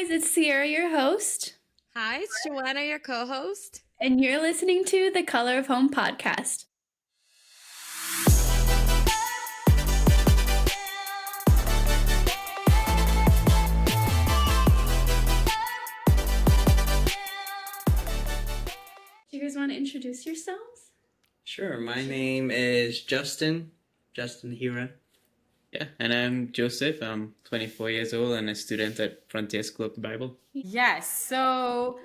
guys, it's Sierra, your host, Hi, it's Joanna, your co-host. and you're listening to the Color of Home podcast. Do you guys want to introduce yourselves? Sure. My name is Justin Hira. Yeah, and I'm Joseph. I'm 24 years old and a student at Frontier School of the Bible. Yes, so,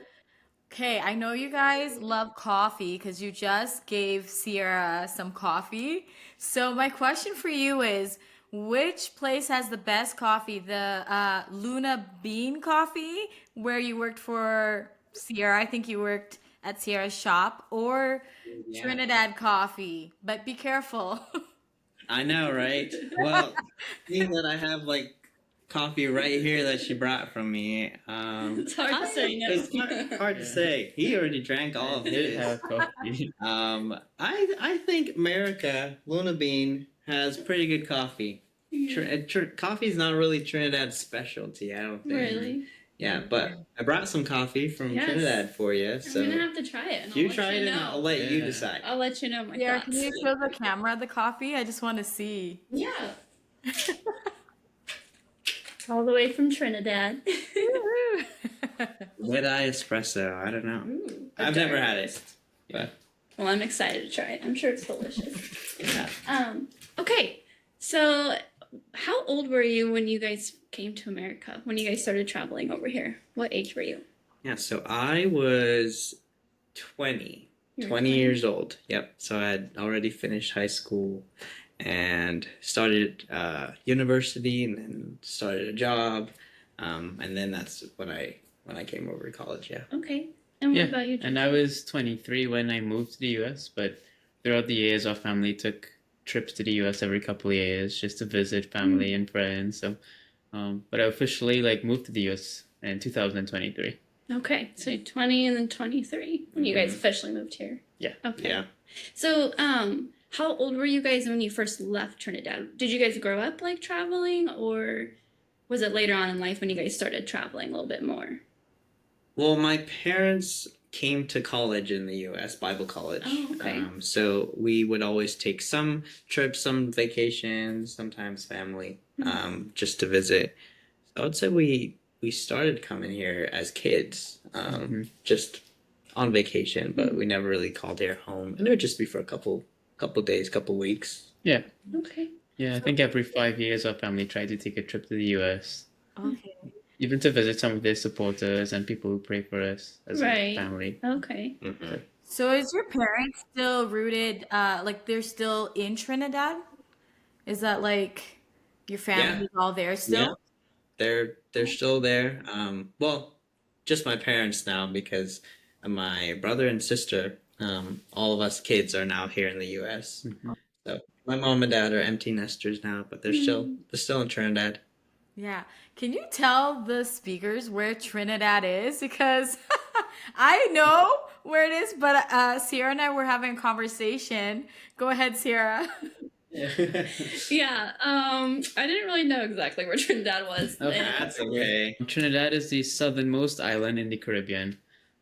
okay, I know you guys love coffee because you just gave Sierra some coffee. So my question for you is, which place has the best coffee? The Luna Bean Coffee, where you worked for Sierra, I think you worked at Sierra's shop, or Yeah. Trinidad Coffee? But be careful. I know, right? Well, seeing that I have coffee right here that she brought from me, It's hard to say no. it's hard to say. He already drank all of I did his. have coffee. I think America Luna Bean has pretty good coffee. Coffee's not really Trinidad's specialty, I don't think. Really? Yeah, but I brought some coffee from Yes. Trinidad for you. I'm So gonna have to try it. And you I'll try let it, you and know. I'll let you Yeah. decide. I'll let you know my Sierra, thoughts. can you show the camera the coffee? I just want to see. Yeah. All the way from Trinidad. Red eye espresso. I don't know. Ooh, a I've never dark had it. roast. But Well, I'm excited to try it. I'm sure it's delicious. yeah. Okay, so how old were you when you guys came to America? When you guys started traveling over here? What age were you? Yeah, so I was 20. You were 20 years old. Yep. So I had already finished high school and started university and then started a job. And then that's when I came over to college, yeah. Okay. And what Yeah, about you? and I was 23 when I moved to the US, but throughout the years, our family took trips to the US every couple of years just to visit family and friends. So, but I officially moved to the US in 2023. Okay, so 20 and then 23 when you guys officially moved here. Yeah. Okay. Yeah. So, how old were you guys when you first left Trinidad? Did you guys grow up traveling, or was it later on in life when you guys started traveling a little bit more? Well, my parents came to college in the US, Bible college. Oh, okay. So we would always take some trips, some vacations, sometimes family, just to visit. So I would say we started coming here as kids, just on vacation, but we never really called here home, and it would just be for a couple days, couple weeks. Yeah. Okay. Yeah, I think every 5 years our family tried to take a trip to the US, Okay. even to visit some of their supporters and people who pray for us as Right. a family. Okay. Mhm. So is your parents still rooted, like they're still in Trinidad? Is that like your family's all there Yeah, still? they're still there. Well, just my parents now because my brother and sister, all of us kids are now here in the U.S. Mhm. So my mom and dad are empty nesters now, but they're still in Trinidad. Yeah. Can you tell the speakers where Trinidad is? Because I know where it is, but Sierra and I were having a conversation. Go ahead, Sierra. Yeah. I didn't really know exactly where Trinidad was. Okay. That's okay. Trinidad is the southernmost island in the Caribbean.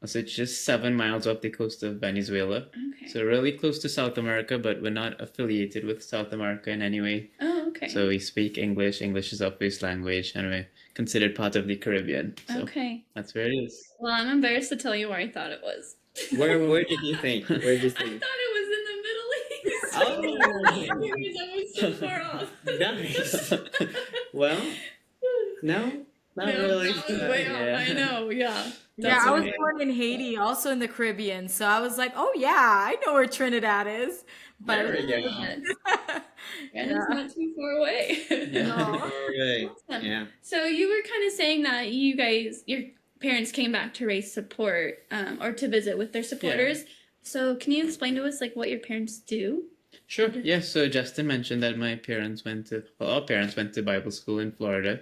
So it's just 7 miles off the coast of Venezuela. Okay. So really close to South America, but we're not affiliated with South America in any way. Oh, okay. So we speak English. English is our first language, and we're considered part of the Caribbean. So Okay. that's where it is. Well, I'm embarrassed to tell you where I thought it was. Where did you think? Where did you I think? thought it was in the Middle East. Oh. Because I was so far off. Nice. Well, no, not No, really. that was way off. Yeah. I know. Yeah. Yeah, That's I was okay. born in Haiti, also in the Caribbean. So I was like, oh yeah, I know where Trinidad is. There But we go. Yes. And Yeah. it's not too far away. No. Okay. Awesome. Yeah. So you were kind of saying that your parents came back to raise support, or to visit with their supporters. So can you explain to us what your parents do? Sure. Yeah. So Justin mentioned that our parents went to Bible school in Florida,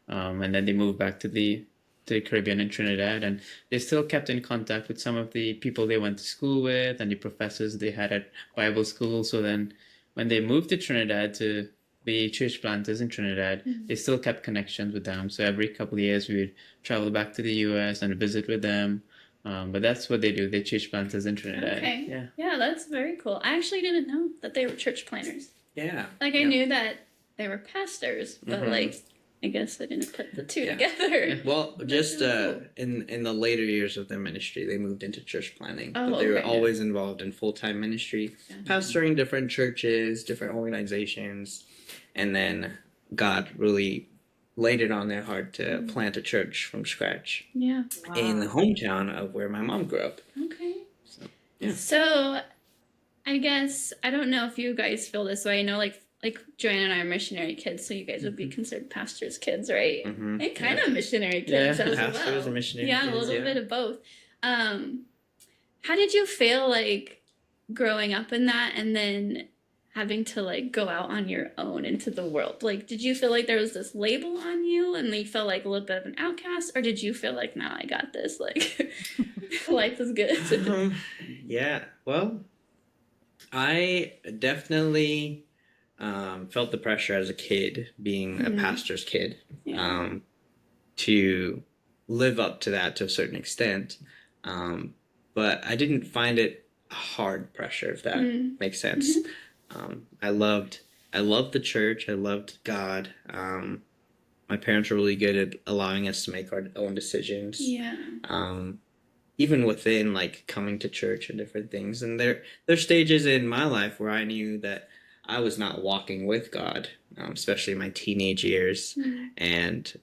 and then they moved back to the Caribbean in Trinidad, and they still kept in contact with some of the people they went to school with and the professors they had at Bible school. So then, when they moved to Trinidad to the church planters in Trinidad, they still kept connections with them. So every couple of years, we would travel back to the US and visit with them. But that's what they do. They're church planters in Trinidad. Okay. Yeah. Yeah, that's very cool. I actually didn't know that they were church planners. Yeah. Like I Yeah. knew that they were pastors, but Mhm. like I guess I didn't put the two Yeah. together. Well, just really cool. in the later years of their ministry, they moved into church planting, Oh, but they were okay. always involved in full-time ministry, Yeah. pastoring different churches, different organizations, and then God really laid it on their heart to plant a church from scratch Yeah. in the hometown of where my mom grew up. Okay. So, yeah. So I guess I don't know if you guys feel this way. I know like Joanne and I are missionary kids, so you guys would be considered pastors' kids, right? Mhm. And kind of missionary kids Yeah. as Pastors well. and missionary Yeah, kids, a little yeah. bit of both. How did you feel like growing up in that and then having to like go out on your own into the world? Like, did you feel like there was this label on you and you felt like a little bit of an outcast, or did you feel like, nah, I got this, like life is good? Yeah, well, I definitely felt the pressure as a kid, being a Mhm. pastor's kid, Yeah. to live up to that to a certain extent. But I didn't find it a hard pressure, if that Mm. makes sense. I loved the church. I loved God. My parents were really good at allowing us to make our own decisions. Yeah. Even within like coming to church and different things. And there's stages in my life where I knew that I was not walking with God, especially in my teenage years, Mm. and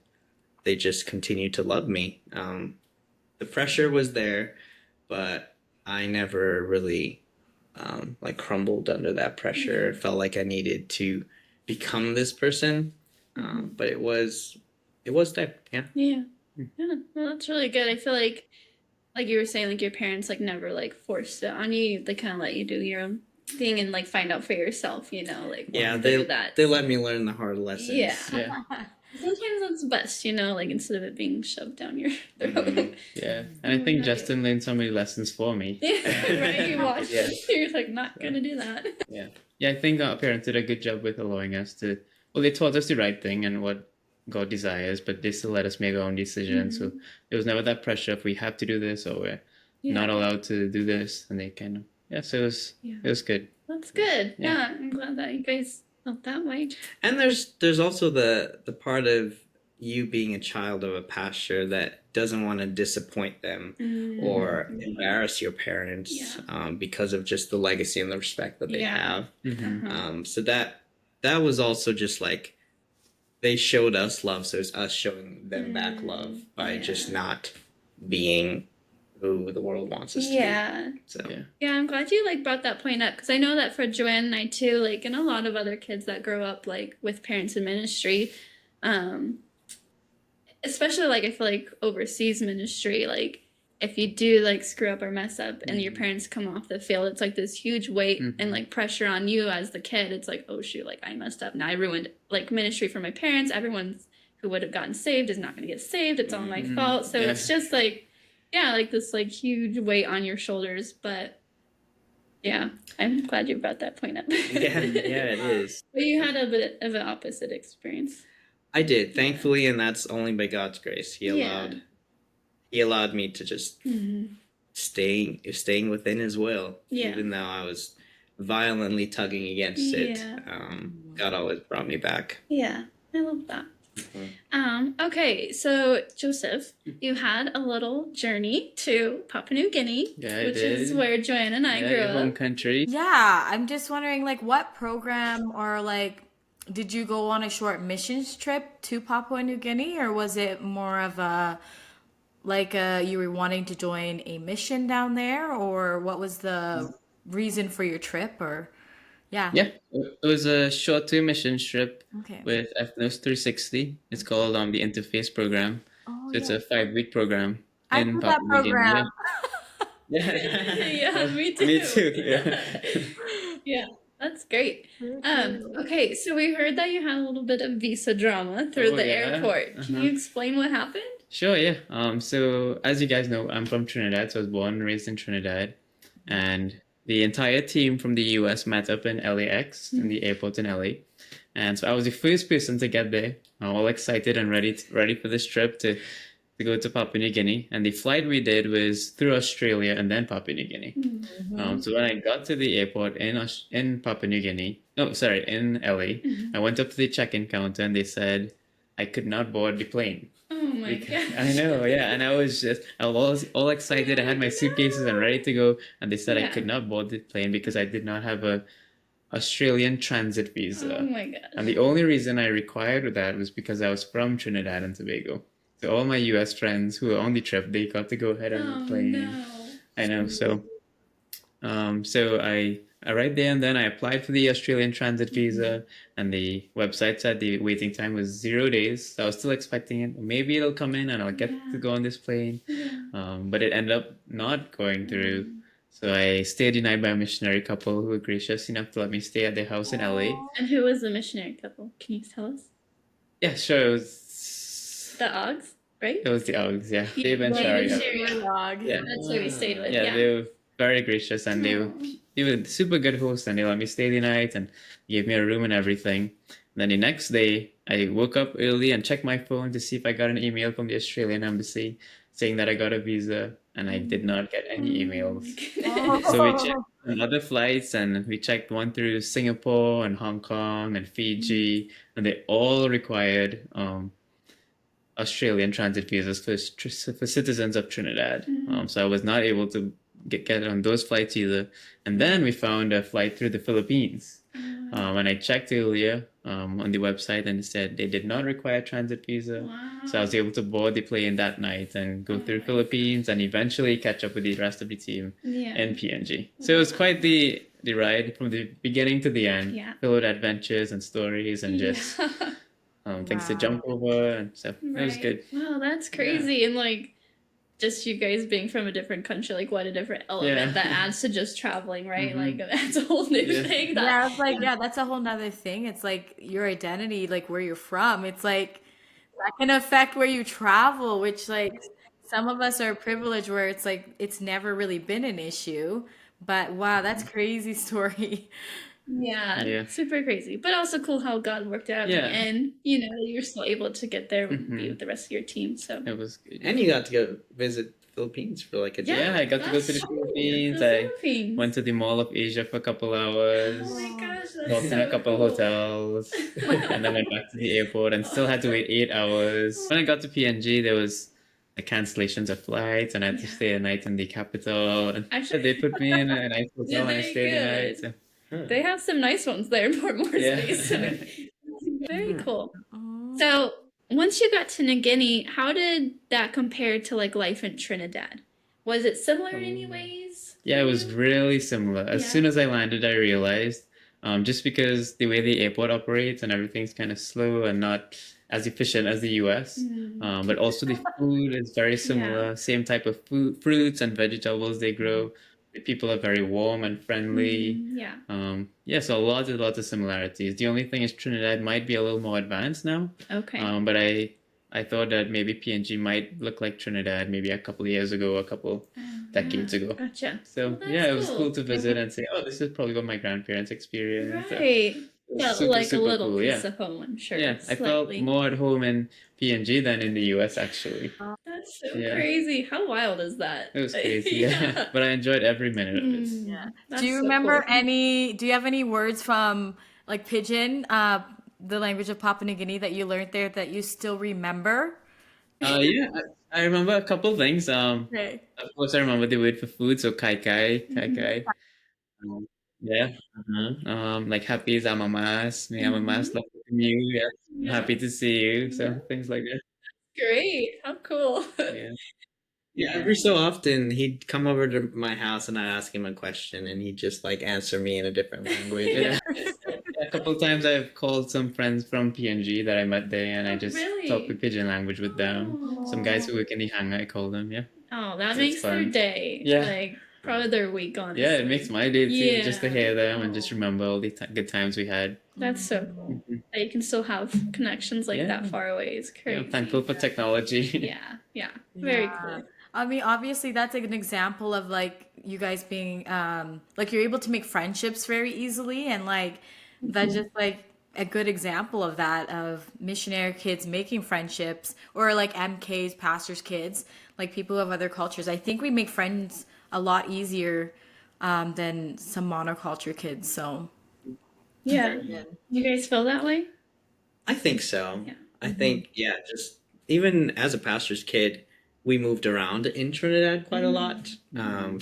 they just continued to love me. The pressure was there, but I never really like crumbled under that pressure. Felt like I needed to become this person, but it was there. Yeah. Yeah. Yeah. Well, that's really good. I feel like you were saying, like your parents like never like forced it on you. They kind of let you do your own thing and like find out for yourself. You know, like Yeah, once they do that. they let me learn the hard lessons. Yeah. Yeah. Sometimes that's best, you know, like instead of it being shoved down your throat. Mhm. Yeah. And I think Justin learned so many lessons for me. Yeah, right. You watch. Yeah. You're like not gonna do that. Yeah, I think our parents did a good job with allowing us to. Well, they taught us the right thing and what God desires, but they still let us make our own decisions. So there was never that pressure if we have to do this or we're not allowed to do this. And they kind of so it was good. That's good. Yeah. Yeah, I'm glad that you guys felt that way. And there's also the part of you being a child of a pastor that doesn't want to disappoint them or embarrass your parents Yeah. because of just the legacy and the respect that they Yeah. have. Uh-huh. So that was also just like they showed us love, so it's us showing them back love by just not being who the world wants us to be. Yeah. So Yeah, I'm glad you like brought that point up because I know that for Joanne and I too, like, and a lot of other kids that grow up like with parents in ministry, especially like I feel like overseas ministry, like if you do like screw up or mess up and your parents come off the field, it's like this huge weight and like pressure on you as the kid. It's like, oh shoot, like I messed up. Now I ruined like ministry for my parents. Everyone's who would have gotten saved is not going to get saved. It's all my fault. So it's just like, yeah, like this like huge weight on your shoulders. But yeah, I'm glad you brought that point up. yeah, it is. But you had a bit of an opposite experience. I did, thankfully, and that's only by God's grace. He Yeah. allowed me to just staying within His will, Yeah. even though I was violently tugging against it. Yeah. God always brought me back. Yeah, I love that. Okay, so Joseph, you had a little journey to Papua New Guinea, Yeah, I which is did. where Joanne and I Yeah, grew your home up. country. Yeah, I'm just wondering, like, what program or like, did you go on a short missions trip to Papua New Guinea, or was it more of a like you were wanting to join a mission down there, or what was the reason for your trip? Or yeah, Yeah, it was a short-term mission trip okay. with Ethnos 360. It's called the Interface Program. Oh So it's yeah, a 5-week program I in did that Papua New Guinea. program. Yeah. Yeah, me too. Me too. Yeah. Yeah, that's great. Okay, so we heard that you had a little bit of visa drama through Oh, the yeah. airport. Can you explain what happened? Sure, yeah. So as you guys know, I'm from Trinidad, so I was born and raised in Trinidad. And the entire team from the US met up in LAX, in the airport in LA. And so I was the first person to get there, all excited and ready for this trip to go to Papua New Guinea. And the flight we did was through Australia and then Papua New Guinea. Mhm. So when I got to the airport in Papua New Guinea, no, sorry, in LA, I went up to the check-in counter and they said I could not board the plane. Oh my Because, god. I know, yeah, and I was all excited. I had my suitcases and ready to go, and they said I Yeah. could not board the plane because I did not have a Australian transit Oh visa. my god. And the only reason I required that was because I was from Trinidad and Tobago. So all my US friends who were on the trip, they got to go ahead on the Oh plane. no. I know, so I right there and then I applied for the Australian transit visa, and the website said the waiting time was 0 days. So I was still expecting it. Maybe it'll come in and I'll get Yeah. to go on this plane. Yeah. But it ended up not going through. So I stayed the night by a missionary couple who were gracious enough to let me stay at their house in LA. And who was the missionary couple? Can you tell us? Yeah, sure. The Oggs, right? It was the Uggs, yeah. Yeah, Dave and Dave Shari. and Yeah. Shari. Dog. Yeah. That's who we stayed with. Yeah, Yeah. they were very gracious and Aw. they were super good hosts and they let me stay the night and gave me a room and everything. And then the next day, I woke up early and checked my phone to see if I got an email from the Australian embassy saying that I got a visa, and I did not get any emails. So we checked on other flights and we checked one through Singapore and Hong Kong and Fiji, and they all required Australian transit visas for citizens of Trinidad. So I was not able to get on those flights either. And then we found a flight through the Philippines. And I checked earlier on the website and it said they did not require a transit visa. So I was able to board the plane that night and go through Philippines and eventually catch up with the rest of the team Yeah. in PNG. So it was quite the ride from the beginning to the end, Yeah. filled with adventures and stories and just things to Wow. jump over and stuff. It was Right. good. Wow, that's crazy. And like just you guys being from a different country, like what a different element Yeah. that adds to just traveling, right? Mhm. Like that's a whole new Yeah. thing. That, Yeah, it's like, yeah, that's a whole nother thing. It's like your identity, like where you're from. It's like that can affect where you travel, which like some of us are privileged where it's like it's never really been an issue. But wow, that's crazy story. yeah, Yeah. super crazy. But also cool how God worked it out Yeah. and you know, you're still able to get there and be Mhm. with the rest of your team. So It was good. And you got to go visit the Philippines for like a day. Yeah, I got to go that's to the true. Philippines. The I Philippines. went to the Mall of Asia for a couple hours. Oh my gosh, Stopped that's in so a couple cool. hotels, and then went back to the airport and still had to wait 8 hours. When I got to PNG, there was cancellations of flights, and I had to Yeah. stay a night in the capital. And Actually- they put me in a nice hotel, and I they stayed the good? night. So, Huh. They have some nice ones there in Port Moresby. yeah. So very cool. Oh. So once you got to New Guinea, how did that compare to like life in Trinidad? Was it similar in any ways? Yeah, it for was you? really similar. As Yeah. soon as I landed, I realized, just because the way the airport operates and everything's kind of slow and not as efficient as the US, Mm. but also the food is very similar. Same type of fruits and vegetables they grow. The people are very warm and friendly. Yeah. Yeah, so lots of similarities. The only thing is Trinidad might be a little more advanced now. Okay. But I thought that maybe PNG might look like Trinidad maybe a couple of years ago, a couple decades ago. Gotcha. So Well, that's yeah, it was cool. cool to visit and say, oh, this is probably what my grandparents experienced. So Right. it was Felt super, like a super little cool, piece yeah. of home, I'm sure. Yeah, I felt Slightly. more at home in PNG than in the US actually. That's so Yeah. crazy. How wild is that? It was crazy, yeah. But I enjoyed every minute of it. Yeah. That's Do you so remember cool. do you have any words from like Pidgin, the language of Papua New Guinea that you learned there that you still remember? Yeah, I remember a couple things. Okay. Of course, I remember the word for food, so kai kai, kai kai. Yeah. Like happy is amamas, may amamas love from you. Yeah, I'm Yeah. happy to see you. So Yeah. things like that. Great. How cool. Yeah. Yeah, every so often he'd come over to my house and I'd ask him a question and he'd just like answer me in a different language. Yeah. A couple times I've called some friends from PNG that I met there, and I Oh, just really? talk with pidgin language with them. Some Aw. guys who work in the hangar, I call them. Yeah. Oh, that It's makes their fun. day. Yeah. Like, probably their week, honestly. Yeah, it makes my day too, just to Yeah. hear them and just remember all the good times we had. That's so cool. Mhm. That you can still have connections like Yeah. that far away is Yeah, crazy. I'm thankful for technology. Yeah. Very Yeah. cool. I mean, obviously, that's like an example of like you guys being like you're able to make friendships very easily, and like that just like a good example of that, of missionary kids making friendships, or like MKs, pastors' kids, like people of other cultures. I think we make friends a lot easier than some monoculture kids. So Yeah. very good. You guys feel that way? I think so. Yeah. I think, yeah, just even as a pastor's kid, we moved around in Trinidad quite a lot,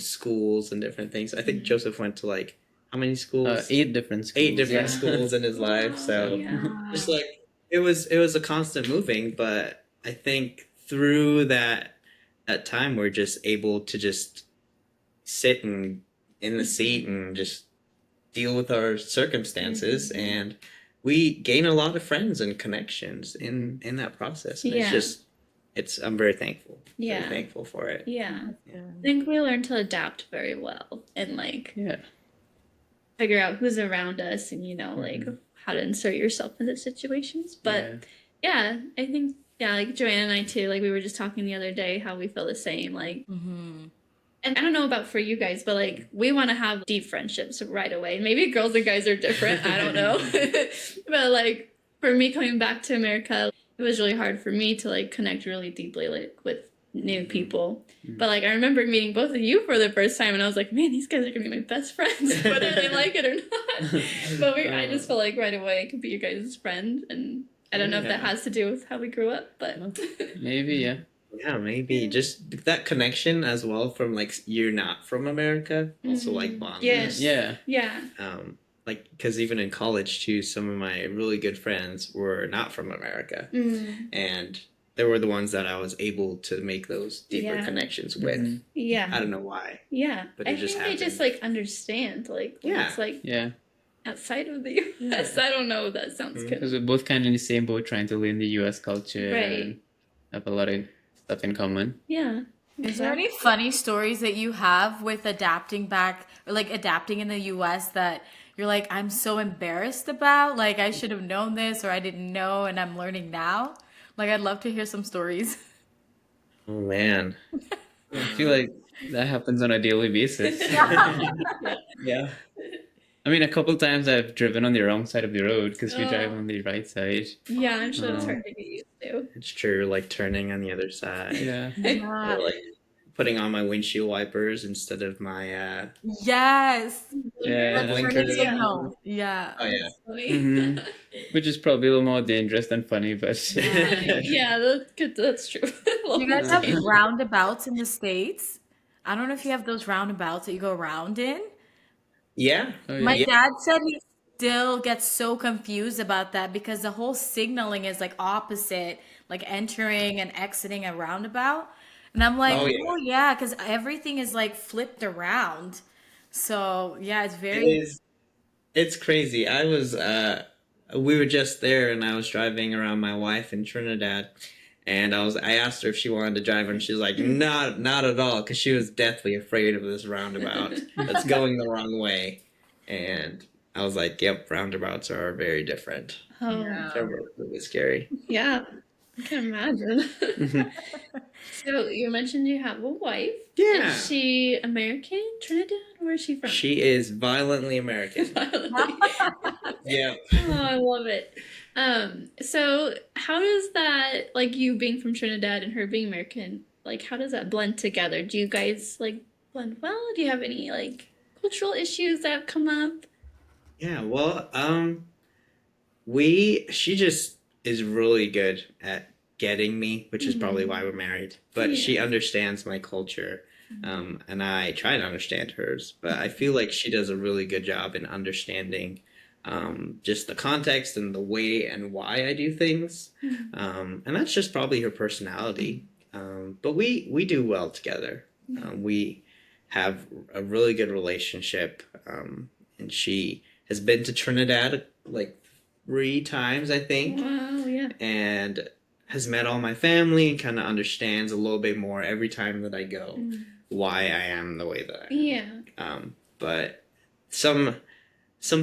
schools and different things. I think Joseph went to like how many schools? 8 different schools. 8 different Yeah. schools in his life. So Yeah. just like it was a constant moving, but I think through that time we're just able to just sit and in the seat and just deal with our circumstances, and we gain a lot of friends and connections in that process. And Yeah. it's I'm very thankful. Yeah. Very thankful for it. Yeah. I think we learn to adapt very well and like Yeah. figure out who's around us and like how to insert yourself into situations. But yeah, I think like Joanna and I too, like we were just talking the other day how we feel the same. Like and I don't know about for you guys, but like we want to have deep friendships right away. Maybe girls and guys are different. I don't know. But like for me coming back to America, it was really hard for me to like connect really deeply like with new people. But like I remember meeting both of you for the first time and I was like, man, these guys are gonna be my best friends, whether they like it or not. But I just felt like right away I could be your guys' friend, and I don't know if that has to do with how we grew up, but Maybe, yeah. Yeah, maybe just that connection as well from like you're not from America also like bonds. Yes. Yeah. yeah. Like because even in college too, some of my really good friends were not from America, and they were the ones that I was able to make those deeper Yeah. connections with. Yeah. I don't know why. Yeah. But I it just think they just happened. like understand like when Yeah. it's like Yeah. outside of the US. I don't know if that sounds good. Because we're both kind of in the same boat trying to learn the US culture Right. and have a lot of stuff in common. Yeah. Is there any funny stories that you have with adapting back, or like adapting in the US that you're like, I'm so embarrassed about? Like, I should have known this, or I didn't know, and I'm learning now? Like, I'd love to hear some stories. Oh man. I feel like that happens on a daily basis. Yeah. I mean, a couple times I've driven on the wrong side of the road because we drive on the right side. Yeah, I'm sure that's hard to get used to. It's true. Like turning on the other side. Yeah. Yeah. Or like putting on my windshield wipers instead of my Yes. Yeah. Turn blinkers. signal. Yeah. Oh yeah. Mhm. Which is probably a little more dangerous than funny, but Yeah, that's true. Do you guys have roundabouts in the States? I don't know if you have those roundabouts that you go around in. Yeah. Oh, My yeah. dad said he still gets so confused about that because the whole signaling is like opposite, like entering and exiting a roundabout. And I'm like, Oh, oh yeah. yeah, because everything is like flipped around. So yeah, it's It very is. It's crazy. We were just there, and I was driving around my wife in Trinidad, and I asked her if she wanted to drive, and she's like, not at all, because she was deathly afraid of this roundabout that's going the wrong way, and I was like, yep, roundabouts are very different. Oh, Yeah. They're really scary. yeah. I can imagine. So you mentioned you have a wife. Yeah. Is she American, Trinidad? Where is she from? She is violently American. Yeah. Oh, I love it. So how does that, like you being from Trinidad and her being American, like how does that blend together? Do you guys like blend well? Do you have any like cultural issues that have come up? Yeah, well, she just is really good at getting me, which is probably why we're married. But she understands my culture, and I try to understand hers. But I feel like she does a really good job in understanding just the context and the way and why I do things. And that's just probably her personality. But we do well together. We have a really good relationship, and she has been to Trinidad like 3 times, I think, Wow, yeah. and has met all my family and kind of understands a little bit more every time that I go why I am the way that I am. Yeah. But some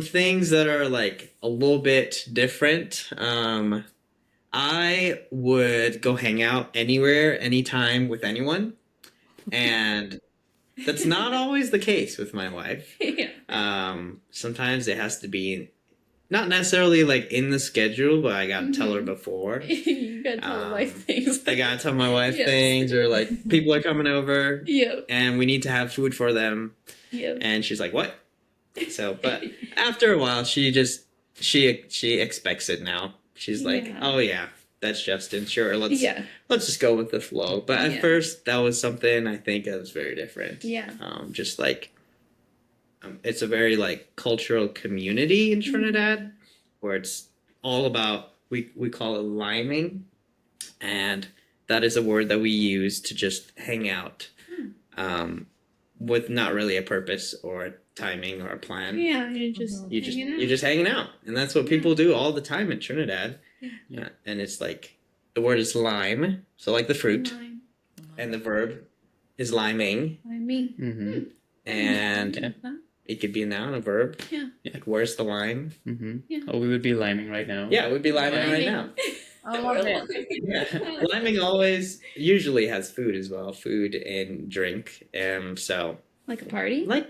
things that are like a little bit different. I would go hang out anywhere, anytime with anyone, and that's not always the case with my wife. Yeah. Sometimes it has to be not necessarily like in the schedule, but I gotta tell her Mhm. before. You gotta tell the wife things. I gotta tell my wife Yes. things, or like people are coming over Yep. and we need to have food for them, Yep. and she's like, "What?" So, but after a while, she expects it now. She's like, Yeah. "Oh yeah, that's Justin. Sure, let's Yeah. just go with the flow." But at Yeah. first, that was something I think that was very different. Yeah. Just like it's a very like cultural community in Trinidad, where it's all about we call it liming, and that is a word that we use to just hang out, with not really a purpose or a timing or a plan. Yeah, you're just Mhm. You're just hanging out, and that's what people do all the time in Trinidad. Yeah. And it's like the word is lime, so like the fruit, Lime. and the verb is liming, I mean. Mm-hmm. and Yeah. it could be a noun, a verb. Yeah. Like where's the lime? Mm-hmm. Yeah. Oh, we would be liming right now. Yeah, we'd be liming right now. I love it. Yeah. Liming always usually has food as well, food and drink. So Like a party? like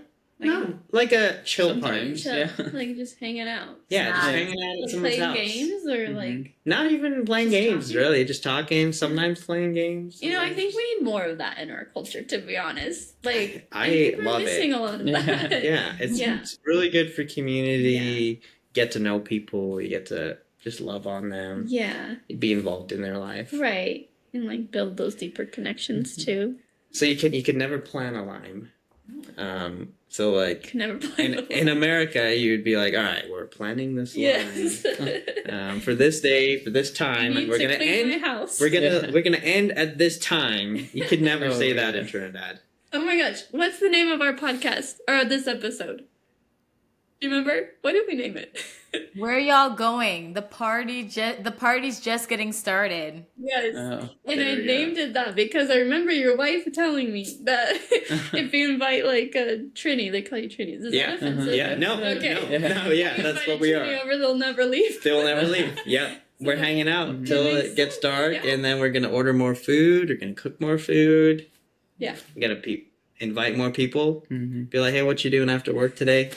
like a chill Sometimes. party. Chill. Yeah. Like just hanging out. Yeah, just Nice. hanging out at Like someone's playing house. games or Mhm. like Not even playing Just games, talking? really. Just talking. Sometimes playing games. you know, I sometimes think just- we need more of that in our culture, to be honest. Like I think we're love it. missing a lot of Yeah. that. Yeah, it's Yeah. it's really good for community. Get to know people. You get to just love on them. Yeah. Be involved in their life. Right. And like build those deeper connections too. So you could never plan a lime. So like Can never play in America, you'd be like, all right, we're planning this Yes. line for this day, for this time, and Need we're to gonna clean my end. house. We're gonna end at this time. You could never Oh, say that yeah. in Trinidad. Oh my gosh. What's the name of our podcast or this episode? Do you remember? What did we name it? Where are y'all going? The party's just getting started. Yes. Oh. And I There we go. named it that because I remember your wife telling me that if you invite like a Trini, they call you Trinis. Is Yeah. that offensive? Yeah, no, Okay. no, yeah, If you that's invite what a we Trini are. over, they'll never leave. They'll never leave. Yep. We're hanging out Mhm. till That it gets makes dark, sense. Yeah. and then we're gonna order more food. We're gonna cook more food. Yeah. We're gonna invite more people. Mm-hmm. Be like, hey, what you doing after work today?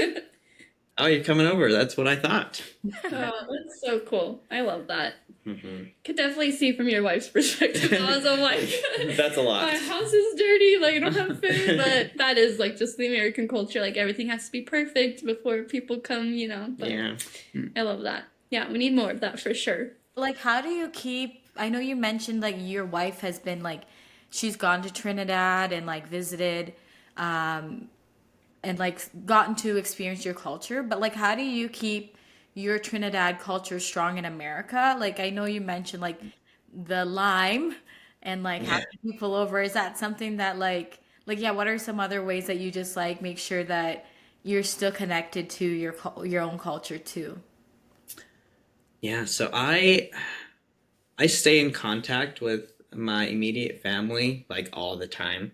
Oh, you're coming over. That's what I thought. Oh, that's so cool. I love that. Mm-hmm. Could definitely see from your wife's perspective. I was like, That's a lot. my house is dirty, like I don't have food. But that is like just the American culture. Like everything has to be perfect before people come, you know. But Yeah. I love that. Yeah, we need more of that for sure. Like, how do you keep? I know you mentioned like your wife has been like, she's gone to Trinidad and like visited, and like gotten to experience your culture. But like, how do you keep your Trinidad culture strong in America? Like, I know you mentioned like the lime and like having people over. Is that something that yeah? What are some other ways that you just like make sure that you're still connected to your own culture too? Yeah. So I stay in contact with my immediate family like all the time.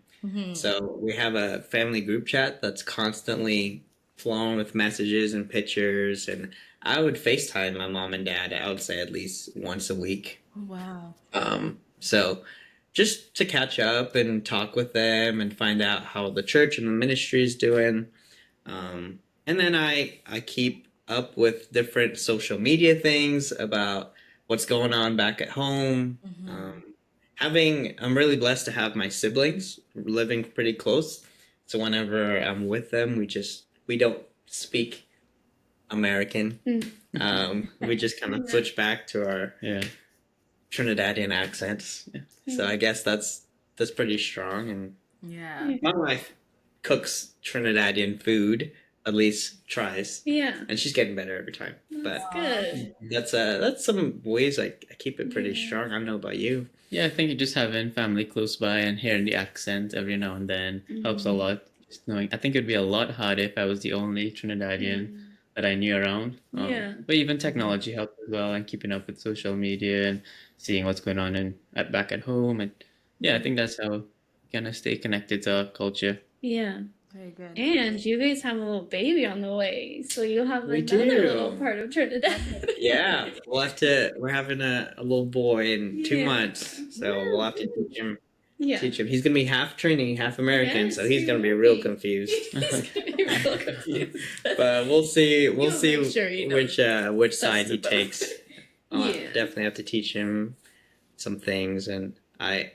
So we have a family group chat that's constantly flowing with messages and pictures, and I would FaceTime my mom and dad, I would say at least once a week. Wow. So just to catch up and talk with them and find out how the church and the ministry is doing. And then I keep up with different social media things about what's going on back at home. I'm really blessed to have my siblings living pretty close. So whenever I'm with them, we don't speak American. We just kind of switch back to our Yeah. Trinidadian accents. So I guess that's pretty strong. And Yeah. my wife cooks Trinidadian food, at least tries, Yeah, and she's getting better every time. that's But good. that's some ways I keep it pretty strong. I don't know about you. Yeah, I think just having family close by and hearing the accent every now and then helps a lot. Just knowing, I think it'd be a lot harder if I was the only Trinidadian that I knew around. Yeah. But even technology helps as well, and keeping up with social media and seeing what's going on back at home. And yeah, I think that's how we kind of stay connected to our culture. Yeah. Very good. And you guys have a little baby on the way, so you'll have We another do. little part of Trinidad. Yeah, we're having a little boy in 2 Yeah. months, so we'll have to teach him Yeah. Teach him. He's gonna be half Trini, half American, so Yes, he's he gonna be will real be. confused. He's gonna be real confused. But we'll see. We'll You'll see make sure he knows which best side he of both. takes. Yeah. Definitely have to teach him some things, and I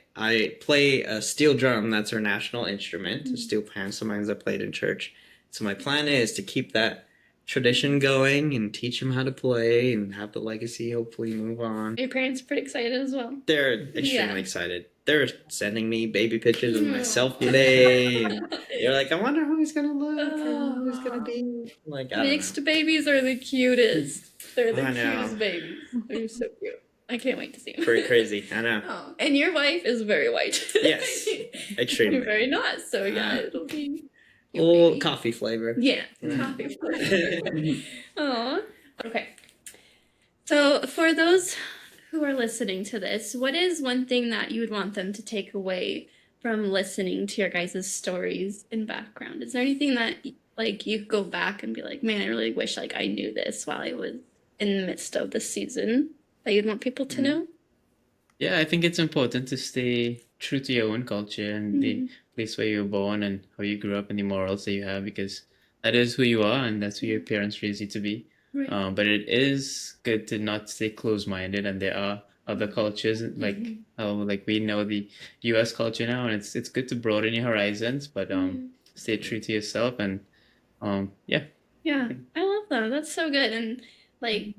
play a steel drum. That's our national instrument, a steel pan. Sometimes I played in church. So my plan is to keep that tradition going and teach him how to play and have the legacy hopefully move on. Your parents are pretty excited as well. They're extremely Yeah. excited. They're sending me baby pictures of Aw. myself today. And they're like, I wonder who he's gonna look or who he's gonna be. I'm like, I don't know. Mixed babies are the cutest. They're the I know. cutest babies. They're so cute. I can't wait to see them. Pretty crazy. I know. Oh, and your wife is very white. Yes, extremely. You're very not. So yeah, it'll be A your little baby. coffee flavor. Yeah, Yeah. coffee. Aw. Okay. So for those who are listening to this, what is one thing that you would want them to take away from listening to your guys' stories and background? Is there anything that like you could go back and be like, man, I really wish like I knew this while I was in the midst of the season that you'd want people to know? Yeah, I think it's important to stay true to your own culture and the place where you were born and how you grew up and the morals that you have, because that is who you are and that's who your parents raised you to be. Right. But it is good to not stay closed-minded, and there are other cultures like how like we know the U.S. culture now, and it's good to broaden your horizons, but stay true to yourself and yeah. Yeah, I love that. That's so good. And like,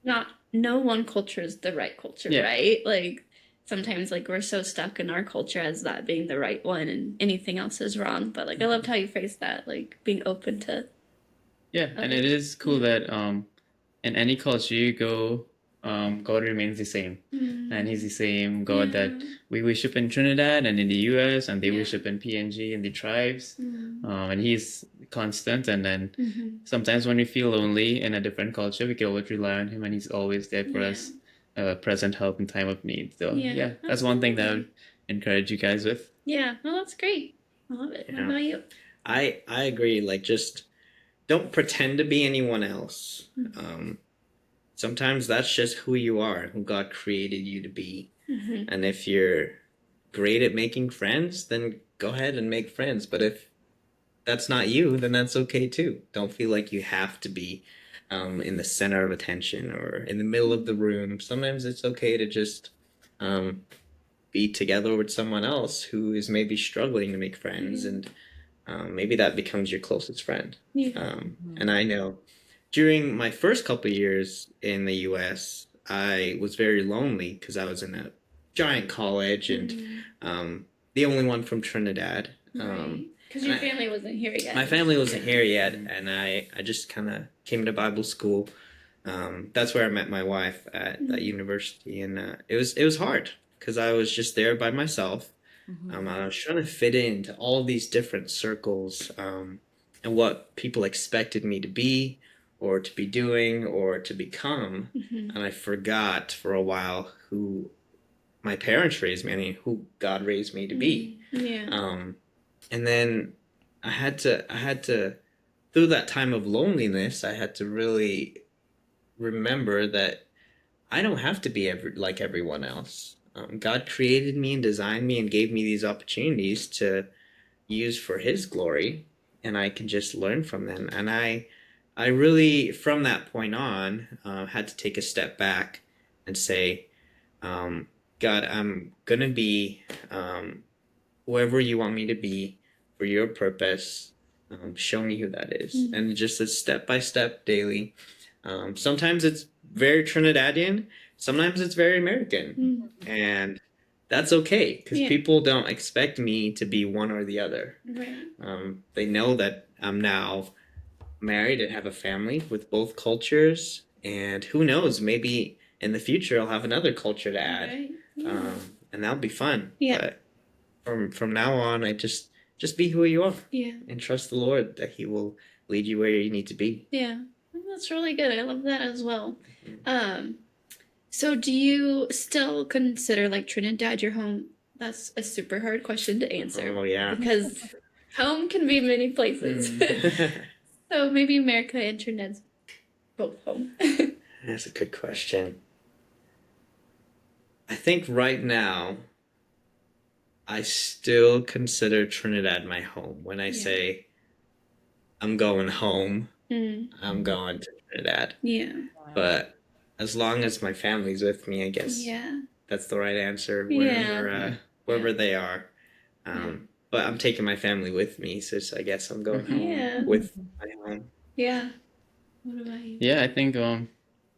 not no one culture is the right culture, Yeah. right? Like sometimes like we're so stuck in our culture as that being the right one, and anything else is wrong. But like I loved how you phrased that, like being open to. Yeah, and it is cool that in any culture you go, God remains the same, and He's the same God that we worship in Trinidad and in the U.S. and they worship in PNG and the tribes, and He's constant. And then sometimes when we feel lonely in a different culture, we can always rely on Him, and He's always there for us, present help in time of need. So yeah, that's one thing that I would encourage you guys with. Yeah, well, that's great. I love it. What about you? I agree. Like, just don't pretend to be anyone else. Sometimes that's just who you are, who God created you to be. And if you're great at making friends, then go ahead and make friends. But if that's not you, then that's okay too. Don't feel like you have to be in the center of attention or in the middle of the room. Sometimes it's okay to just be together with someone else who is maybe struggling to make friends, and maybe that becomes your closest friend. And I know during my first couple of years in the U.S., I was very lonely because I was in a giant college and the only one from Trinidad. Because your family wasn't here yet. My family wasn't here yet, and I just kind of came to Bible school. That's where I met my wife at that university, and it was hard because I was just there by myself. I was trying to fit into all these different circles and what people expected me to be or to be doing or to become. And I forgot for a while who my parents raised me, I mean, who God raised me to be. And then I had to, through that time of loneliness, I had to really remember that I don't have to be like everyone else. God created me and designed me and gave me these opportunities to use for His glory, and I can just learn from them. And I really, from that point on, had to take a step back and say, God, I'm gonna be whoever you want me to be for your purpose. Show me who that is, and just a step by step daily. Sometimes it's very Trinidadian. Sometimes it's very American, and that's okay because people don't expect me to be one or the other. They know that I'm now married and have a family with both cultures, and who knows, maybe in the future I'll have another culture to add, and that'll be fun. But from now on, I just be who you are, and trust the Lord that He will lead you where you need to be. Yeah, that's really good. I love that as well. So do you still consider like Trinidad your home? That's a super hard question to answer. Oh yeah, Because home can be many places. So maybe America and Trinidad's both home. That's a good question. I think right now I still consider Trinidad my home. When I Yeah. say I'm going home, Mm, I'm going to Trinidad. yeah. But as long as my family's with me, I guess Yeah. that's the right answer Yeah. wherever they are. But I'm taking my family with me, so I guess I'm going home Yeah. with my home. Yeah. What about you? Yeah, I think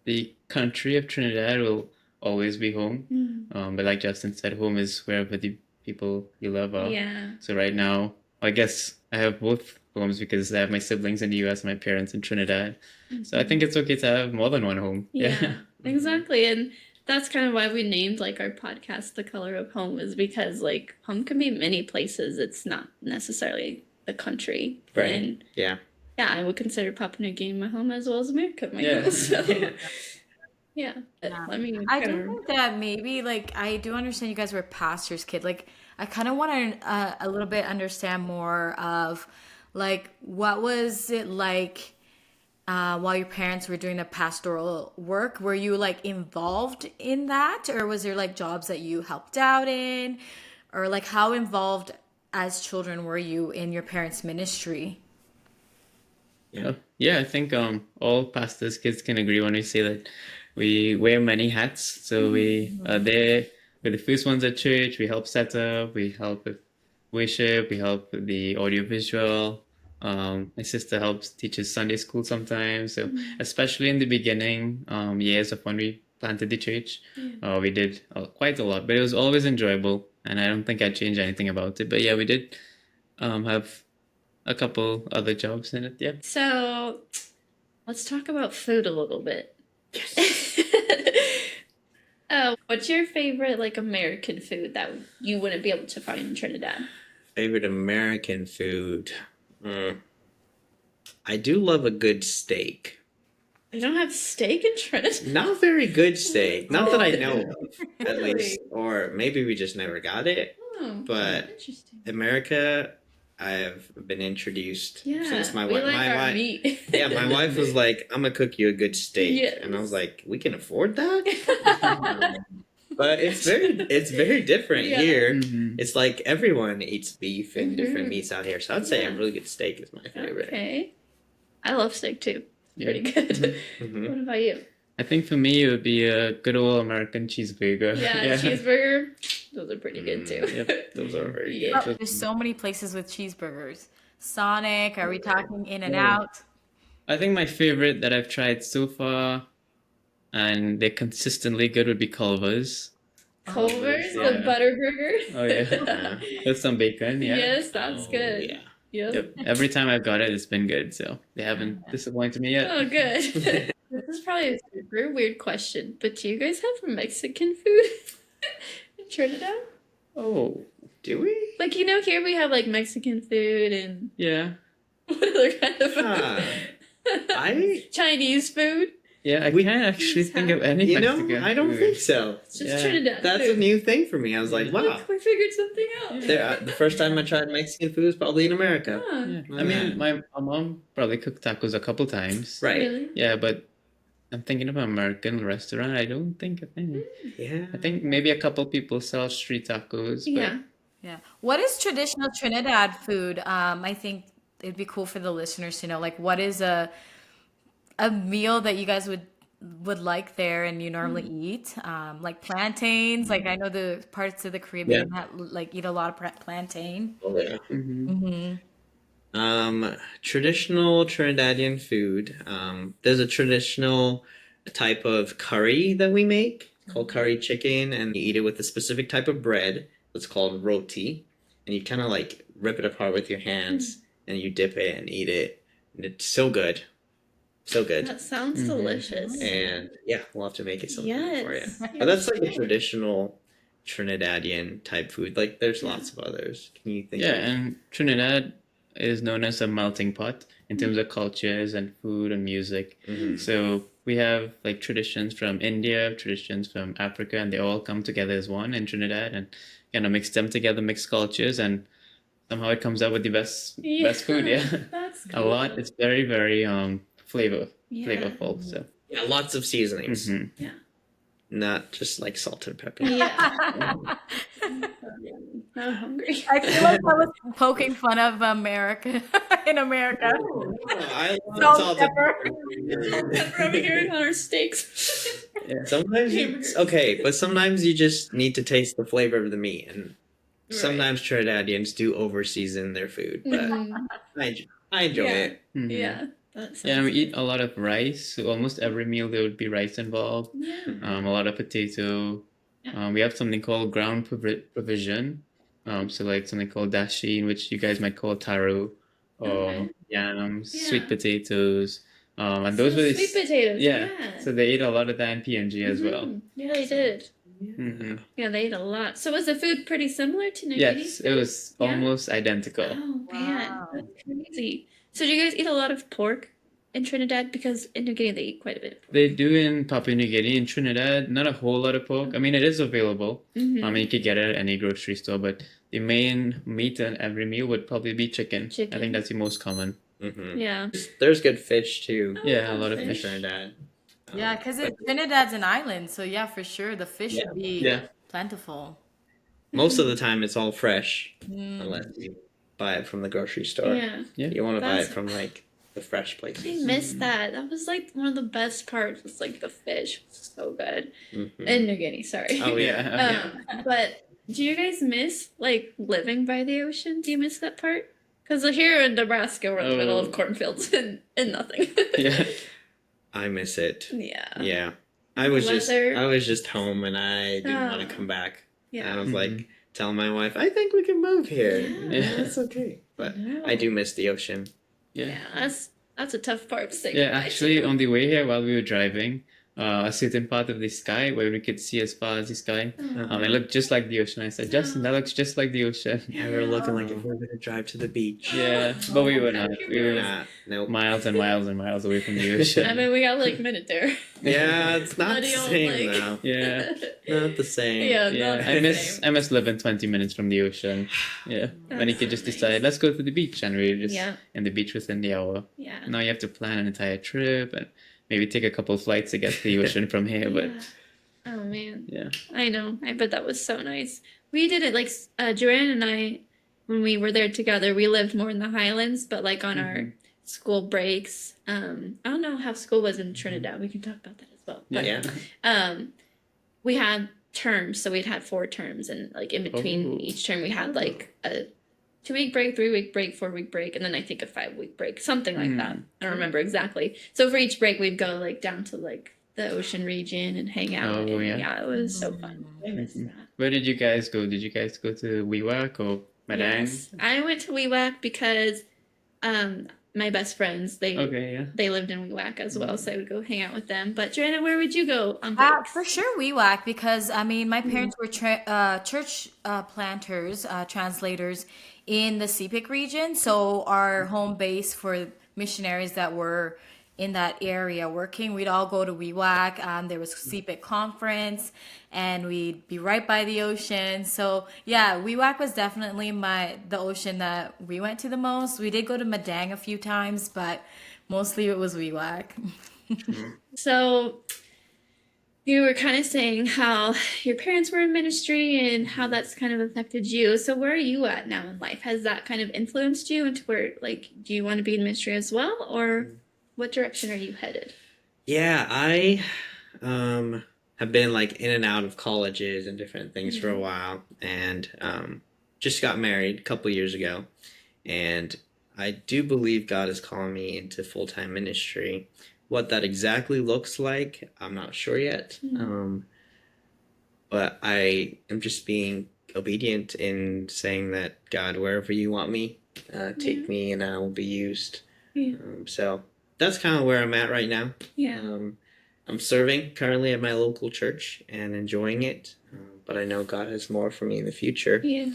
the country of Trinidad will always be home. Mm. But like Justin said, home is wherever the people you love are. Yeah. So right now, I guess I have both homes because I have my siblings in the US and my parents in Trinidad. So I think it's okay to have more than one home. Yeah, exactly. And that's kind of why we named like our podcast The Color of Home, is because like home can be many places. It's not necessarily the country. Right. And Yeah. yeah, I would consider Papua New Guinea my home as well as America my Yeah. home. So Yeah. yeah. Yeah. Let me I kind do of think that maybe like I do understand you guys were pastor's kid. Like I kind of want to a little bit understand more of like what was it like while your parents were doing the pastoral work? Were you like involved in that, or was there like jobs that you helped out in, or like how involved as children were you in your parents' ministry? Yeah, I think all pastors' kids can agree when we say that we wear many hats. So we are there. We're the first ones at church. We help set up. We help with worship. We help with the audiovisual. My sister helps teaches Sunday school sometimes. So especially in the beginning years of when we planted the church, we did quite a lot. But it was always enjoyable, and I don't think I'd change anything about it. But yeah, we did have a couple other jobs in it. Yeah. So let's talk about food a little bit. What's your favorite like American food that you wouldn't be able to find in Trinidad? Favorite American food. I do love a good steak. They don't have steak in Trinidad. Not very good steak. Not that I know of, at Really? least. Or maybe we just never got it. Oh, But interesting. America, I've been introduced Yeah, since my we wife. like My our wife. meat. Yeah, my wife was like, "I'm gonna cook you a good steak," Yes. and I was like, "We can afford that." But it's very different Yeah. here. Mhm. It's like everyone eats beef and different Mhm. meats out here. So I'd say a Yeah. really good steak is my favorite. Okay. I love steak too. Yeah. Pretty good. Mhm. What about you? I think for me it would be a good old American cheeseburger. Yeah, cheeseburger. Those are pretty good too. Yep. Those are very Yeah. good. There's so many places with cheeseburgers. Sonic, are we talking In and Yeah. Out? I think my favorite that I've tried so far, and they're consistently good, would be Culver's. Culver's, Yeah. the butter burger. Oh yeah, with some bacon. Yeah. Yes, that's Oh, good. yeah. Yep. Yep. Every time I've got it, it's been good. So they haven't disappointed me yet. Oh, good. This is probably a super weird question, but do you guys have Mexican food in Trinidad? Oh, Do we? Like, you know, here we have like Mexican food and yeah. what other kind of food? Huh. I Chinese food. Yeah, I We- can't actually think of any you know Mexican I don't food. think so. It's just Yeah. Trinidad That's a food. new thing for me. I was like, wow. Look, we figured something out. The first time I tried Mexican food was probably in America. Huh. Yeah. Oh, I mean, yeah. my mom probably cooked tacos a couple times. Right. Really? Yeah, but I'm thinking of an American restaurant. I don't think of any. Yeah. I think maybe a couple people sell street tacos. But Yeah. Yeah. What is traditional Trinidad food? I think it'd be cool for the listeners to know, like, what is a meal that you guys would like there and you normally eat? Like plantains. Like I know the parts of the Caribbean that like eat a lot of plantain. Oh, yeah. Mhm. Traditional Trinidadian food. There's a traditional type of curry that we make called curry chicken, and you eat it with a specific type of bread. It's called roti, and you kind of like rip it apart with your hands, and you dip it and eat it, and it's so good, so good. That sounds Mhm. delicious. And yeah, we'll have to make it sometime for you. Yes. But that's like a traditional Trinidadian type food. Like there's lots of others. Can you think Yeah, of? and Trinidad is known as a melting pot in terms of cultures and food and music. Mhm. So we have like traditions from India, traditions from Africa, and they all come together as one in Trinidad and kind of mix them together, mix cultures, and somehow it comes out with the best food. Yeah, That's a lot. cool. It's very very Yeah. flavorful. So Yeah, lots of seasonings. mhm. not just like salt and pepper. Yeah. I'm hungry. I feel like I was poking fun of America in America. No, I love Salt, salt and pepper. pepper. Pepper over here on our steaks. Yeah. Sometimes Hamburgers. okay, but sometimes you just need to taste the flavor of the meat, and sometimes Trinidadians do over season their food, but Mhm. I enjoy Yeah. it. Mhm. Yeah. That Yeah, and we sounds eat a lot of rice. So almost every meal there would be rice involved. Yeah. A lot of potato. Yeah. We have something called ground provision. So like something called dashi, in which you guys might call taro, or Okay. yams, Yeah. sweet potatoes. And So those were sweet potatoes. yeah. Yeah. So they ate a lot of that in PNG as well. Mhm. Yeah, they did. Hmm Yeah, they ate a lot. So was the food pretty similar to New Yes, it was Yeah? almost identical. Oh man, Wow. that's crazy. So do you guys eat a lot of pork in Trinidad? Because in New Guinea they eat quite a bit of pork. They do in Papua New Guinea, in Trinidad, not a whole lot of pork. I mean, it is available. Mhm. I mean, you could get it at any grocery store, but the main meat in every meal would probably be chicken. I Chicken. think that's the most common. Hmm Yeah. There's good fish too Yeah, a lot of in fish. Trinidad. Yeah, because Trinidad's an island, so yeah, for sure the fish Yeah. would be Yeah. plentiful. Most of the time it's all fresh, Mm. unless you buy it from the grocery store. Yeah. You want to buy it That's- from like the fresh I places. missed that. That was like one of the best parts. Was like the fish. It was so good Mhm. in New Guinea. Sorry. Oh yeah. But do you guys miss like living by the ocean? Do you miss that part? Because here in Nebraska, we're in the middle Oh. of cornfields and nothing. Yeah. I miss it. Yeah. Yeah. I was Weather. just home and I didn't want Oh. to come back. Yeah. I was Mhm. like telling my wife, I think we can move here. Yeah. It's okay. But know. I do miss the ocean. Yeah, that's a tough part to say. Yeah, goodbye actually, to. on the way here, while we were driving, a certain part of the sky where we could see as far as the sky, Oh. it looked just like the ocean. I said, Justin, that looks just like the ocean. Yeah, we were looking like if we were gonna drive to the beach. Yeah, but we were not. We were Nah, nope. miles and miles and miles away from the I ocean. mean, we got like a minute there. Yeah, it's not the Bloody old, same like- now. Yeah. Not the same. Yeah, Yeah, not I the miss same. I miss living 20 minutes from the ocean. Yeah, when you could just That's decide, let's go to the beach, and we're just Yeah, in the beach within the hour. yeah. Now you have to plan an entire trip and maybe take a couple of flights to get to the ocean from here. But Yeah. Oh man, yeah, I know. I bet that was so nice. We did it like Joanne and I, when we were there together. We lived more in the Highlands, but like on our school breaks. I don't know how school was in Trinidad. We can talk about that as well. But, Yeah. we had terms, so we'd had 4 terms, and like in between Oh. each term, we had like a 2-week break, 3-week break, 4-week break, and then I think a 5-week break, something like that. I don't remember exactly. So for each break, we'd go like down to like the ocean region and hang out. Oh, and, yeah. it was so fun. I miss that. where did you guys go? Did you guys go to Wewak or Madang? Yes. I went to Wewak because my best friends Okay, yeah. they lived in Wewak as well, so I would go hang out with them. But Joanna, where would you go on breaks? For sure, WeWack, because I mean, my parents were church planters, translators in the CPIC region. So our home base for missionaries that were in that area working, we'd all go to WeWack. There was CPIC conference, and we'd be right by the ocean. So yeah, WeWack was definitely the ocean that we went to the most. We did go to Madang a few times, but mostly it was WeWack. So you were kind of saying how your parents were in ministry and how that's kind of affected you. So where are you at now in life? Has that kind of influenced you into where, like, do you want to be in ministry as well, or what direction are you headed? Yeah, I have been like in and out of colleges and different things for a while, and just got married a couple years ago, and I do believe God is calling me into full-time ministry. What that exactly looks like, I'm not sure yet. But I am just being obedient in saying that, God, wherever you want me, take me and I will be used. Yeah. So that's kind of where I'm at right now. Yeah. I'm serving currently at my local church and enjoying it, but I know God has more for me in the future. Yeah.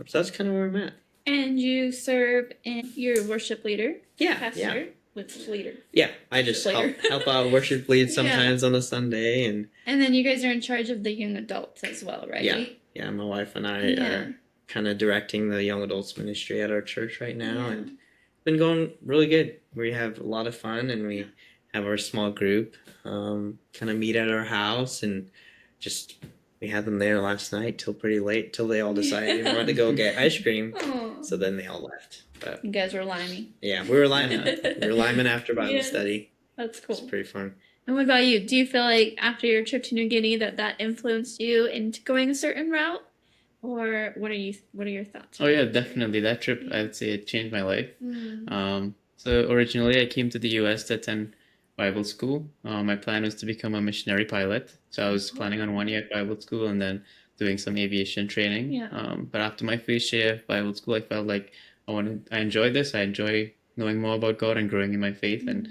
So that's kind of where I'm at. And you serve in you're a worship leader, Yeah, pastor, yeah. with leader. Yeah, I just Later. help out worship lead Yeah. sometimes on a Sunday, and And then you guys are in charge of the young adults as well, right? yeah, my wife and I Yeah. are kind of directing the young adults ministry at our church right now, Yeah. and it's been going really good. We have a lot of fun, and we have our small group kind of meet at our house, and just we had them there last night till pretty late, till they all decided they wanted to go get ice cream. Oh, So then they all left. But you guys were limey. yeah, we were liming. We were liming after Bible Yeah. study. That's It's cool. pretty fun. And what about you? Do you feel like after your trip to New Guinea that influenced you into going a certain route, or what are your thoughts? Oh yeah, definitely. That trip, I'd say it changed my life. Mm. So originally I came to the US to attend Bible school. My plan was to become a missionary pilot. So I was planning on 1 year at Bible school and then doing some aviation training. Yeah. But after my first year of Bible school, I felt like I enjoyed this. I enjoy knowing more about God and growing in my faith and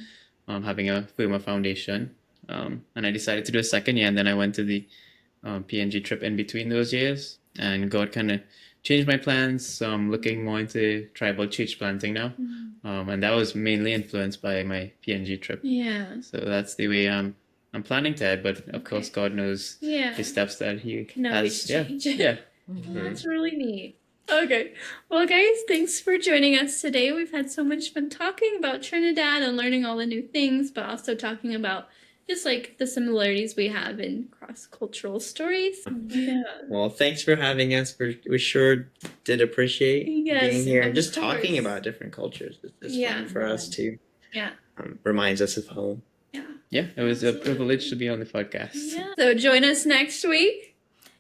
having a firmer foundation. And I decided to do a second year, and then I went to the PNG trip in between those years. And God kind of changed my plans. So I'm looking more into tribal church planting now. And that was mainly influenced by my PNG trip. Yeah. So that's the way I'm planning to head. But of course, God knows Yeah. the steps that He Can always has. change. Yeah. Well, that's really neat. Okay. Well, guys, thanks for joining us today. We've had so much fun talking about Trinidad and learning all the new things, but also talking about just like the similarities we have in cross-cultural stories. Yeah. Well, thanks for having us. We sure did appreciate Yes, being here of and just talking course. about different cultures. It's Yeah. fun for us too. Yeah. Reminds us of home. Yeah, it was a privilege to be on the podcast. Yeah. So join us next week.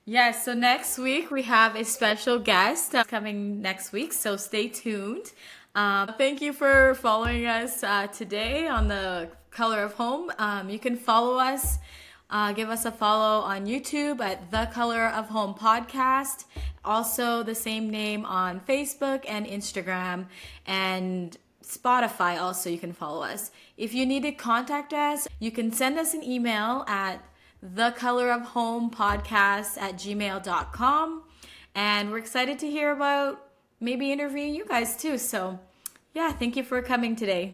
Yes, so next week we have a special guest coming next week, so stay tuned. Thank you for following us today on the Color of Home. You can follow us, give us a follow on YouTube at The Color of Home Podcast. Also the same name on Facebook and Instagram and Spotify also you can follow us. If you need to contact us, you can send us an email at thecolorofhomepodcast@gmail.com, and we're excited to hear about maybe interviewing you guys too. So yeah, thank you for coming today.